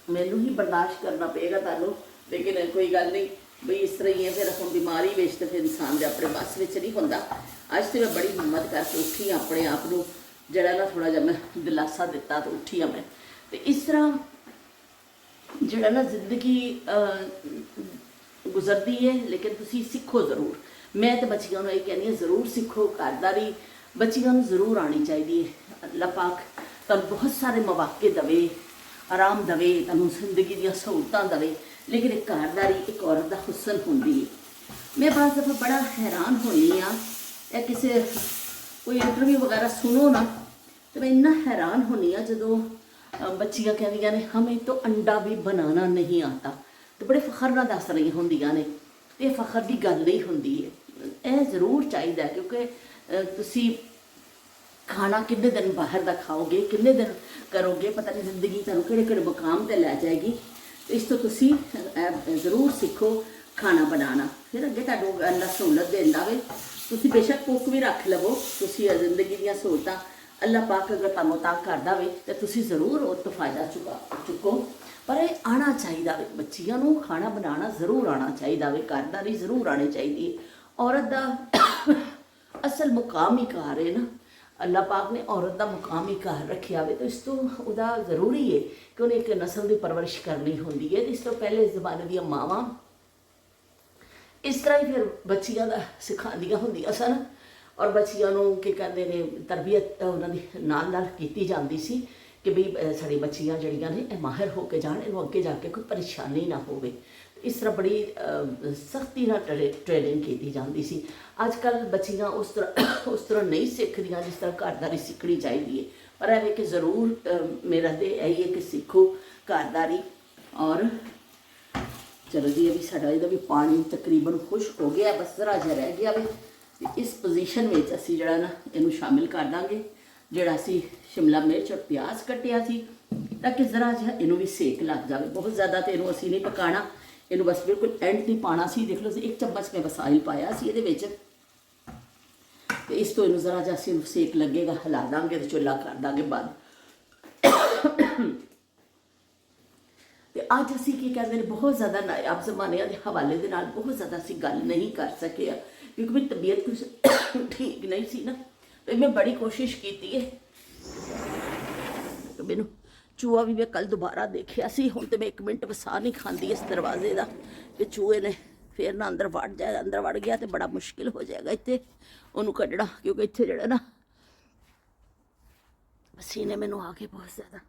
मैनू ही बर्दाश्त करना पेगा तुहानू, लेकिन कोई गल नहीं बई इस तरह ही है। फिर हम बीमारी विच तो फिर इंसान के अपने बस में नहीं होंदा। अज तो मैं बड़ी हिम्मत करके उठी अपने आप को, जरा ना थोड़ा जहा मैं दिलासा दिता तो उठी मैं। तो इस तरह जरा ना जिंदगी गुजरती है, लेकिन तुसी सीखो जरूर। मैं तो बच्चियों को यही कहनी है जरूर सीखो, घरदारी बच्चियों को जरूर आनी चाहिए। अल्लाह पाक तुहानू बहुत सारे मौके दवे, आराम दवे, तुहानू जिंदगी दी सहूलतां दवे, लेकिन एक घरदारी एक औरत का हुसन होंदी है। मैं बस दफ़ा बड़ा हैरान होनी हाँ, या किसी कोई इंटरव्यू वगैरह सुनो ना तो मैं इन्ना हैरान होनी हाँ जो बच्चियां कहदियां ने हमें तो अंडा भी बनाना नहीं आता, तो बड़े फखर ना दस रही होंदियां ने। ये फखर की गल नहीं होंदी है, यह जरूर चाहिए क्योंकि तुसी खाना कितने दिन बाहर का खाओगे, कितने दिन करोगे, पता नहीं जिंदगी तुहानू किहड़े मुकाम पर लै जाएगी। इस तो तुसी जरूर सीखो खाना बनाना। फिर अगे तुहानू अल्लाह सहूलत देंदा वे, तुसी बेशक कुक भी रख लवो, तुसी जिंदगी दी सहूलतां अल्लाह पाक अगर तुहानू तां करदा वे तो तुसी जरूर उस तो फायदा चुको। पर यह आना चाहिए वे, बच्चियां नू खाना बनाना जरूर आना चाहिए वे, घरदारी जरूर आनी चाहिए। औरत का असल मुकाम ही घर है ना, अल्लाह पाक ने औरत का मुकाम ही घर रखा हो, तो इस तो वह जरूरी है कि उन्हें एक नस्ल की परवरिश करनी होंगी है। इस तो पहले जमाने दी मावां इस तरह ही फिर बच्चियां दा सिखांदियां होंदियां सन और बच्चियां नूं की कहते हैं तरबियत उन्होंने नाल की जाती सी कि बई साड़ी बच्चियां जड़ियां ने माहिर होकर जान, इन्हों अगे जाके कोई परेशानी ना होवे। इस तरह बड़ी सख्ती ना ट्रेनिंग की जाती सी। अजकल बच्चियां उस तरह नहीं सीखदियां जिस तरह घरदारी सीखनी चाहिए। पर है कि जरूर मेरा तो यही है कि सीखो घरदारी। और चलो जी, अभी साडा इहदा भी पानी तकरीबन खुश्क हो गया, बस जरा जहा रह गया वे। इस पोजीशन में असी जरा ना इनू शामिल कर देंगे जोड़ा असी शिमला मिर्च और प्याज कटिया सी, ताकि जरा जहा इनू भी सेक लग जाए। बहुत ज़्यादा तो इनू असी नहीं पकाना, इनू बस बिल्कुल एंड नहीं पाना सी। देख लो एक चम्मच में बस ऑयल पाया सी ये विच, तो इस तो इनू जरा जहा असी सेक लगेगा हिला देंगे तो चुला कर देंगे बंद। तो अज असी की कहते हैं बहुत ज़्यादा नायाब जमाने के हवाले के नाल बहुत ज़्यादा असी गल नहीं कर सके, क्योंकि मेरी तबीयत कुछ ठीक नहीं सी ना। तो मैं बड़ी कोशिश की है, तो मैनू चूहा भी मैं कल दोबारा देखा सी। हुण तो मैं एक मिनट वसा नहीं खाती इस दरवाजे का कि चूहे ने फिर ना अंदर वड़ जाए, अंदर वड़ गया तो बड़ा मुश्किल हो जाएगा इत्थे उन्होंने कढ़ना, क्योंकि इत्थे जिहड़ा ना पसीने मैनू आ गए बहुत ज़्यादा,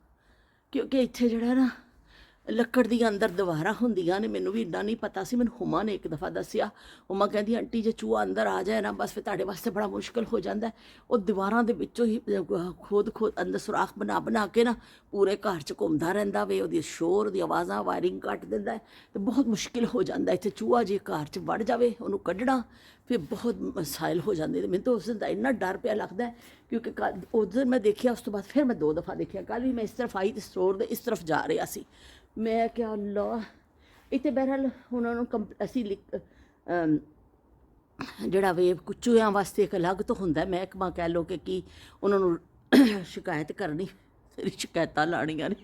क्योंकि इत्थे जिहड़ा ना ਲੱਕੜ ਦੀਆਂ ਅੰਦਰ ਦੀਵਾਰਾਂ ਹੁੰਦੀਆਂ ਨੇ। ਮੈਨੂੰ ਵੀ ਇੰਨਾ ਨਹੀਂ ਪਤਾ ਸੀ, ਮੈਨੂੰ ਹੁਮਾ ਨੇ ਇੱਕ ਦਫਾ ਦੱਸਿਆ। ਹੁਮਾ ਕਹਿੰਦੀ ਆਂਟੀ ਜੇ ਚੂਹਾ ਅੰਦਰ ਆ ਜਾਏ ਨਾ ਬਸ ਫਿਰ ਤੁਹਾਡੇ ਵਾਸਤੇ ਬੜਾ ਮੁਸ਼ਕਿਲ ਹੋ ਜਾਂਦਾ। ਉਹ ਦੀਵਾਰਾਂ ਦੇ ਵਿੱਚੋਂ ਹੀ ਖੋਦ ਅੰਦਰ ਸੁਰਾਖ ਬਣਾ ਬਣਾ ਕੇ ਨਾ ਪੂਰੇ ਘਰ 'ਚ ਘੁੰਮਦਾ ਰਹਿੰਦਾ ਵੇ। ਉਹਦੀ ਸ਼ੋਰ ਦੀ ਆਵਾਜ਼ਾਂ ਵਾਇਰਿੰਗ ਕੱਟ ਦਿੰਦਾ ਅਤੇ ਬਹੁਤ ਮੁਸ਼ਕਿਲ ਹੋ ਜਾਂਦਾ। ਇੱਥੇ ਚੂਹਾ ਜੇ ਘਰ 'ਚ ਵੜ ਜਾਵੇ ਉਹਨੂੰ ਕੱਢਣਾ ਫਿਰ ਬਹੁਤ ਮਸਾਇਲ ਹੋ ਜਾਂਦੇ। ਮੈਨੂੰ ਤਾਂ ਉਸ ਦਿਨ ਦਾ ਇੰਨਾ ਡਰ ਪਿਆ ਲੱਗਦਾ, ਕਿਉਂਕਿ ਉਸ ਦਿਨ ਮੈਂ ਦੇਖਿਆ, ਉਸ ਤੋਂ ਬਾਅਦ ਫਿਰ ਮੈਂ 2 ਦਫਾ ਦੇਖਿਆ। ਕੱਲ੍ਹ ਵੀ ਮੈਂ ਇਸ ਤਰਫ ਆਈ ਅਤੇ ਸਟੋਰ ਦੇ ਇਸ ਤਰਫ ਜਾ ਰਿਹਾ ਸੀ। ਮੈਂ ਕਿਹਾ ਅੱਲਾ, ਇੱਥੇ ਬਹਿਰਹਾਲ ਉਹਨਾਂ ਨੂੰ ਅਸੀਂ ਜਿਹੜਾ ਵੇ ਚੂਹਿਆਂ ਵਾਸਤੇ ਇੱਕ ਅਲੱਗ ਤੋਂ ਹੁੰਦਾ ਮਹਿਕਮਾ, ਕਹਿ ਲਓ ਕਿ ਕੀ ਉਹਨਾਂ ਨੂੰ ਸ਼ਿਕਾਇਤ ਕਰਨੀ, ਸ਼ਿਕਾਇਤਾਂ ਲਾਉਣੀਆਂ ਨੇ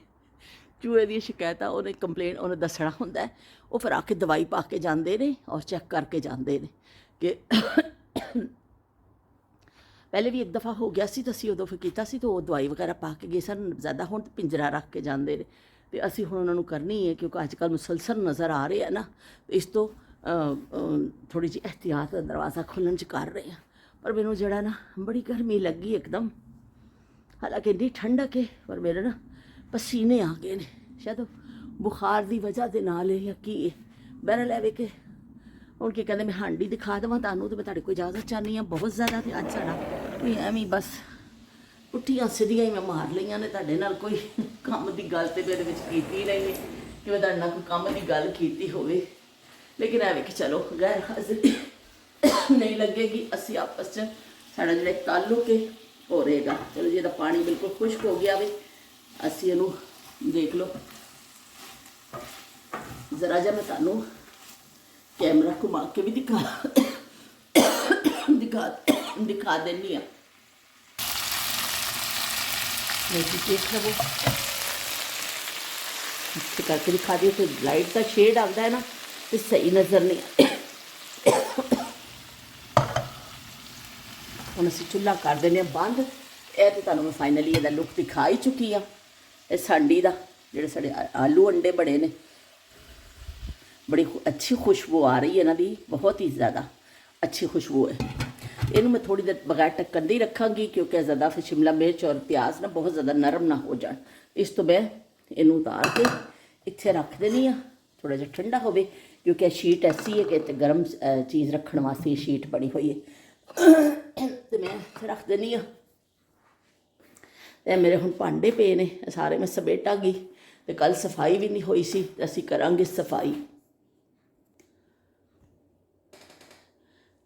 ਚੂਹੇ ਦੀਆਂ ਸ਼ਿਕਾਇਤਾਂ। ਉਹਨੇ ਕੰਪਲੇਂਟ ਉਹਨੇ ਦੱਸਣਾ ਹੁੰਦਾ। ਉਹ ਫਿਰ ਆ ਕੇ ਦਵਾਈ ਪਾ ਕੇ ਜਾਂਦੇ ਨੇ ਔਰ ਚੈੱਕ ਕਰਕੇ ਜਾਂਦੇ ਨੇ ਕਿ ਪਹਿਲੇ ਵੀ ਇੱਕ ਦਫਾ ਹੋ ਗਿਆ ਸੀ ਤਾਂ ਅਸੀਂ ਉਦੋਂ ਫਿਰ ਕੀਤਾ ਸੀ, ਤਾਂ ਉਹ ਦਵਾਈ ਵਗੈਰਾ ਪਾ ਕੇ ਗਏ ਸਨ। ਜ਼ਿਆਦਾ ਹੁਣ ਤਾਂ ਪਿੰਜਰਾ ਰੱਖ ਕੇ ਜਾਂਦੇ ਨੇ ਅਤੇ ਅਸੀਂ ਹੁਣ ਉਹਨਾਂ ਨੂੰ ਕਰਨੀ ਹੈ, ਕਿਉਂਕਿ ਅੱਜ ਕੱਲ੍ਹ ਮੁਸਲਸਲ ਨਜ਼ਰ ਆ ਰਹੇ ਆ ਨਾ, ਇਸ ਤੋਂ ਥੋੜ੍ਹੀ ਜਿਹੀ ਅਹਿਤਿਆਤ ਦਰਵਾਜ਼ਾ ਖੋਲ੍ਹਣ 'ਚ ਕਰ ਰਹੇ ਹਾਂ। ਪਰ ਮੈਨੂੰ ਜਿਹੜਾ ਨਾ ਬੜੀ ਗਰਮੀ ਲੱਗੀ ਇੱਕਦਮ, ਹਾਲਾਂਕਿ ਇੰਨੀ ਠੰਡਕ ਹੈ ਪਰ ਮੇਰੇ ਨਾ ਪਸੀਨੇ ਆ ਗਏ ਨੇ। ਸ਼ਾਇਦ ਬੁਖਾਰ ਦੀ ਵਜ੍ਹਾ ਦੇ ਨਾਲ ਹੈ ਜਾਂ ਕੀ ਹੈ। ਬਹਿਰਹਾਲ ਐਵੇਂ ਕਿ ਹੁਣ ਕੀ ਕਹਿੰਦੇ, ਮੈਂ ਹਾਂਡੀ ਦਿਖਾ ਦੇਵਾਂ ਤੁਹਾਨੂੰ ਅਤੇ ਮੈਂ ਤੁਹਾਡੇ ਕੋਲ ਇਜਾਜ਼ਤ ਚਾਹੁੰਦੀ ਹਾਂ ਬਹੁਤ ਜ਼ਿਆਦਾ। ਅਤੇ ਅੱਜ ਸਾਡਾ ਵੀ ਐਵੇਂ ਬਸ ਪੁੱਠੀਆਂ ਸਿੱਧੀਆਂ ਹੀ ਮੈਂ ਮਾਰ ਲਈਆਂ ਨੇ। ਤੁਹਾਡੇ ਨਾਲ ਕੋਈ ਕੰਮ ਦੀ ਗੱਲ ਤਾਂ ਮੇਰੇ ਵਿੱਚ ਕੀਤੀ ਨਹੀਂ ਕਿ ਮੈਂ ਤੁਹਾਡੇ ਨਾਲ ਕੋਈ ਕੰਮ ਦੀ ਗੱਲ ਕੀਤੀ ਹੋਵੇ, ਲੇਕਿਨ ਐਵੇਂ ਕਿ ਚਲੋ ਗੈਰ ਹਾਜ਼ਰੀ ਨਹੀਂ ਲੱਗੇਗੀ। ਅਸੀਂ ਆਪਸ 'ਚ ਸਾਡਾ ਜਿਹੜਾ ਤਾਲੁਕ ਹੈ ਹੋ ਰਹੇਗਾ। ਚਲੋ ਜੀ, ਇਹਦਾ ਪਾਣੀ ਬਿਲਕੁਲ ਖੁਸ਼ਕ ਹੋ ਗਿਆ ਵੇ। ਅਸੀਂ ਇਹਨੂੰ ਦੇਖ ਲਓ ਜ਼ਰਾ ਜਿਹਾ, ਮੈਂ ਤੁਹਾਨੂੰ ਕੈਮਰਾ ਘੁਮਾ ਕੇ ਵੀ ਦਿਖਾ ਦਿੰਦੀ ਹਾਂ। ਜੀ ਦੇਖ ਲਵੋ, ਇੱਥੇ ਕਰਕੇ ਦਿਖਾ ਦਿਓ। ਤੇ ਲਾਈਟ ਦਾ ਸ਼ੇਡ ਆਉਂਦਾ ਹੈ ਨਾ ਤੇ ਸਹੀ ਨਜ਼ਰ ਨਹੀਂ। ਹੁਣ ਅਸੀਂ ਚੁੱਲ੍ਹਾ ਕਰ ਦਿੰਦੇ ਹਾਂ ਬੰਦ। ਇਹ ਤਾਂ ਤੁਹਾਨੂੰ ਮੈਂ ਫਾਈਨਲੀ ਇਹਦਾ ਲੁੱਕ ਦਿਖਾ ਹੀ ਚੁੱਕੀ ਹਾਂ। ਇਹ ਸਾਂਡੀ ਦਾ ਜਿਹੜੇ ਸਾਡੇ ਆਲੂ ਅੰਡੇ ਬਣੇ ਨੇ, ਬੜੀ ਅੱਛੀ ਖੁਸ਼ਬੂ ਆ ਰਹੀ ਹੈ ਇਹਨਾਂ ਦੀ, ਬਹੁਤ ਹੀ ਜ਼ਿਆਦਾ ਅੱਛੀ ਖੁਸ਼ਬੂ ਹੈ। ਇਹਨੂੰ ਮੈਂ ਥੋੜ੍ਹੀ ਦੇਰ ਬਗੈਰ ਢੱਕਣ ਦੀ ਰੱਖਾਂਗੀ, ਕਿਉਂਕਿ ਜ਼ਿਆਦਾ ਫਿਰ ਸ਼ਿਮਲਾ ਮਿਰਚ ਔਰ ਪਿਆਜ਼ ਨਾ ਬਹੁਤ ਜ਼ਿਆਦਾ ਨਰਮ ਨਾ ਹੋ ਜਾਣ। ਇਸ ਤੋਂ ਮੈਂ ਇਹਨੂੰ ਉਤਾਰ ਕੇ ਇੱਥੇ ਰੱਖ ਦੇਣੀ ਆ, ਥੋੜ੍ਹਾ ਜਿਹਾ ਠੰਡਾ ਹੋਵੇ, ਕਿਉਂਕਿ ਇਹ ਸ਼ੀਟ ਐਸੀ ਹੈ ਕਿ ਇੱਥੇ ਗਰਮ ਚੀਜ਼ ਰੱਖਣ ਵਾਸਤੇ ਇਹ ਸ਼ੀਟ ਬਣੀ ਹੋਈ ਹੈ। ਅਤੇ ਮੈਂ ਇੱਥੇ ਰੱਖ ਦਿੰਦੀ ਹਾਂ। ਅਤੇ ਮੇਰੇ ਹੁਣ ਭਾਂਡੇ ਪਏ ਨੇ, ਸਾਰੇ ਮੈਂ ਸਮੇਟਾਂਗੀ। ਅਤੇ ਕੱਲ੍ਹ ਸਫਾਈ ਵੀ ਨਹੀਂ ਹੋਈ ਸੀ, ਅਤੇ ਅਸੀਂ ਕਰਾਂਗੇ ਸਫਾਈ।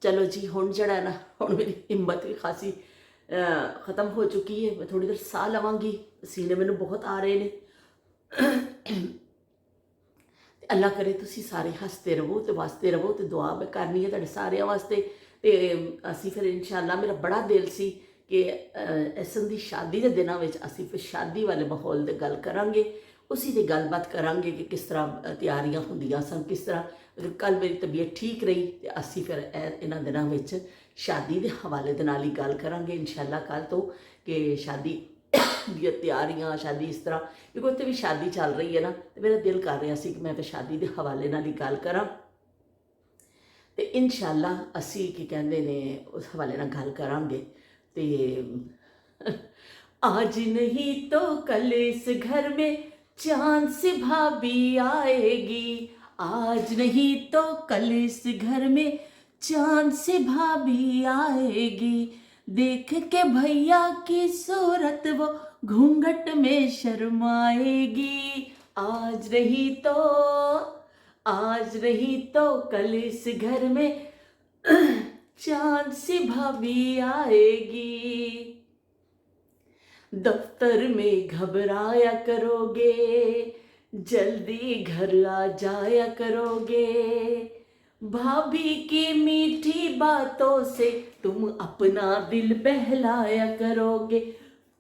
ਚਲੋ ਜੀ, ਹੁਣ ਜਿਹੜਾ ਨਾ ਹੁਣ ਮੇਰੀ ਹਿੰਮਤ ਵੀ ਖਾਸੀ ख़त्म ਹੋ ਚੁੱਕੀ ਹੈ। ਮੈਂ ਥੋੜ੍ਹੀ ਦੇਰ ਸਾਹ ਲਵਾਂਗੀ, ਪਸੀਨੇ ਮੈਨੂੰ ਬਹੁਤ ਆ ਰਹੇ ਨੇ। ਅੱਲਾ ਕਰੇ ਤੁਸੀਂ ਸਾਰੇ ਹੱਸਦੇ ਰਹੋ ਅਤੇ ਵਸਦੇ ਰਹੋ, ਅਤੇ ਦੁਆ ਮੈਂ ਕਰਨੀ ਹੈ ਤੁਹਾਡੇ ਸਾਰਿਆਂ ਵਾਸਤੇ। ਅਤੇ ਅਸੀਂ ਫਿਰ ਇਨਸ਼ਾਅੱਲਾ, ਮੇਰਾ ਬੜਾ ਦਿਲ ਸੀ ਕਿ ਅਸਨ ਦੀ ਸ਼ਾਦੀ ਦੇ ਦਿਨਾਂ ਵਿੱਚ ਅਸੀਂ ਫਿਰ ਸ਼ਾਦੀ ਵਾਲੇ ਮਾਹੌਲ ਦੀ ਗੱਲ ਕਰਾਂਗੇ, ਉਸੀ ਦੀ ਗੱਲਬਾਤ ਕਰਾਂਗੇ ਕਿ ਕਿਸ ਤਰ੍ਹਾਂ ਤਿਆਰੀਆਂ ਹੁੰਦੀਆਂ ਸਨ, ਕਿਸ ਤਰ੍ਹਾਂ। ਕੱਲ੍ਹ ਮੇਰੀ ਤਬੀਅਤ ਠੀਕ ਰਹੀ ਅਤੇ ਅਸੀਂ ਫਿਰ ਇਹਨਾਂ ਦਿਨਾਂ ਵਿੱਚ ਸ਼ਾਦੀ ਦੇ ਹਵਾਲੇ ਦੇ ਨਾਲ ਹੀ ਗੱਲ ਕਰਾਂਗੇ ਇਨਸ਼ਾਅੱਲਾ ਕੱਲ੍ਹ ਤੋਂ, ਕਿ ਸ਼ਾਦੀ ਦੀਆਂ ਤਿਆਰੀਆਂ, ਸ਼ਾਦੀ ਇਸ ਤਰ੍ਹਾਂ, ਕਿਉਂਕਿ ਉੱਥੇ ਵੀ ਸ਼ਾਦੀ ਚੱਲ ਰਹੀ ਹੈ ਨਾ, ਅਤੇ ਮੇਰਾ ਦਿਲ ਕਰ ਰਿਹਾ ਸੀ ਕਿ ਮੈਂ ਫਿਰ ਸ਼ਾਦੀ ਦੇ ਹਵਾਲੇ ਨਾਲ ਹੀ ਗੱਲ ਕਰਾਂ। ਅਤੇ ਇਨਸ਼ਾਅੱਲਾ ਅਸੀਂ ਕੀ ਕਹਿੰਦੇ ਨੇ ਉਸ ਹਵਾਲੇ ਨਾਲ ਗੱਲ ਕਰਾਂਗੇ। ਅਤੇ आज नहीं तो कल इस घर में चांद सी भाभी आएगी, आज नहीं तो कल इस घर में चांद सी भाभी आएगी, देख के भैया की सूरत वो घूंघट में शर्माएगी, आज नहीं तो कल इस घर में चांद सी भाभी आएगी। दफ्तर में घबराया करोगे, जल्दी घर आ जाया करोगे, भाभी की मीठी बातों से तुम अपना दिल बहलाया करोगे,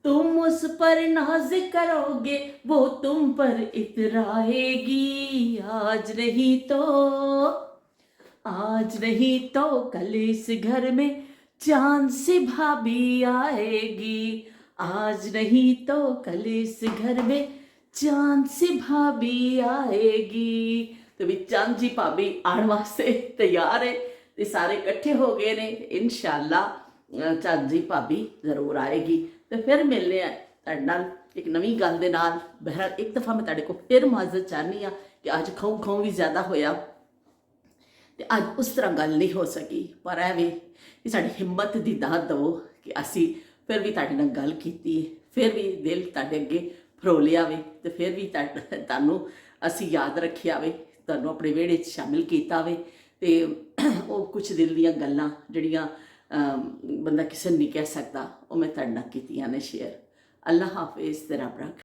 तुम उस पर नाज करोगे वो तुम पर इतराएगी, आज नहीं तो कल इस घर में चांद सी भाभी आएगी, आज नहीं तो कल इस घर में चांद सी भाभी आएगी। तो भी चांद जी भाभी आने वास्ते तैयार है, ते सारे इकट्ठे हो गए ने। इंशाअल्लाह चांद जी भाभी जरूर आएगी। तो फिर मिलने तुहाडे नाल ਇੱਕ ਨਵੀਂ ਗੱਲ ਦੇ ਨਾਲ। ਬਹਿਰਹਾਲ ਇੱਕ ਦਫਾ ਮੈਂ ਤੁਹਾਡੇ ਕੋਲ ਫਿਰ ਮਾਜ਼ਰਤ ਚਾਹੁੰਦੀ ਹਾਂ ਕਿ ਅੱਜ ਖਾਉ ਵੀ ਜ਼ਿਆਦਾ ਹੋਇਆ ਤੇ ਅੱਜ ਉਸ ਤਰ੍ਹਾਂ ਗੱਲ ਨਹੀਂ ਹੋ ਸਕੀ, ਪਰ ਇਹ ਵੀ ਕਿ ਸਾਡੀ ਹਿੰਮਤ ਦੀ ਦਾਤ ਦੇਵੋ ਕਿ ਅਸੀਂ ਫਿਰ ਵੀ ਤੁਹਾਡੇ ਨਾਲ ਗੱਲ ਕੀਤੀ, ਫਿਰ ਵੀ ਦਿਲ ਤੁਹਾਡੇ ਅੱਗੇ ਫਰੋਲਿਆ ਵੇ ਤੇ ਫਿਰ ਵੀ ਤੁਹਾਨੂੰ ਅਸੀਂ ਯਾਦ ਰੱਖਿਆ ਵੇ, ਤੁਹਾਨੂੰ ਆਪਣੇ ਵਿਹੜੇ 'ਚ ਸ਼ਾਮਿਲ ਕੀਤਾ ਵੇ। ਤੇ ਉਹ ਕੁਝ ਦਿਲ ਦੀਆਂ ਗੱਲਾਂ ਜਿਹੜੀਆਂ ਬੰਦਾ ਕਿਸੇ ਨੂੰ ਨਹੀਂ ਕਹਿ ਸਕਦਾ, ਉਹ ਮੈਂ ਤੁਹਾਡੇ ਨਾਲ ਕੀਤੀਆਂ ਨੇ ਸ਼ੇਅਰ। ਅੱਲਾ ਹਾਫਿਜ਼ ਤੇ ਰੱਬ ਰੱਖੇ।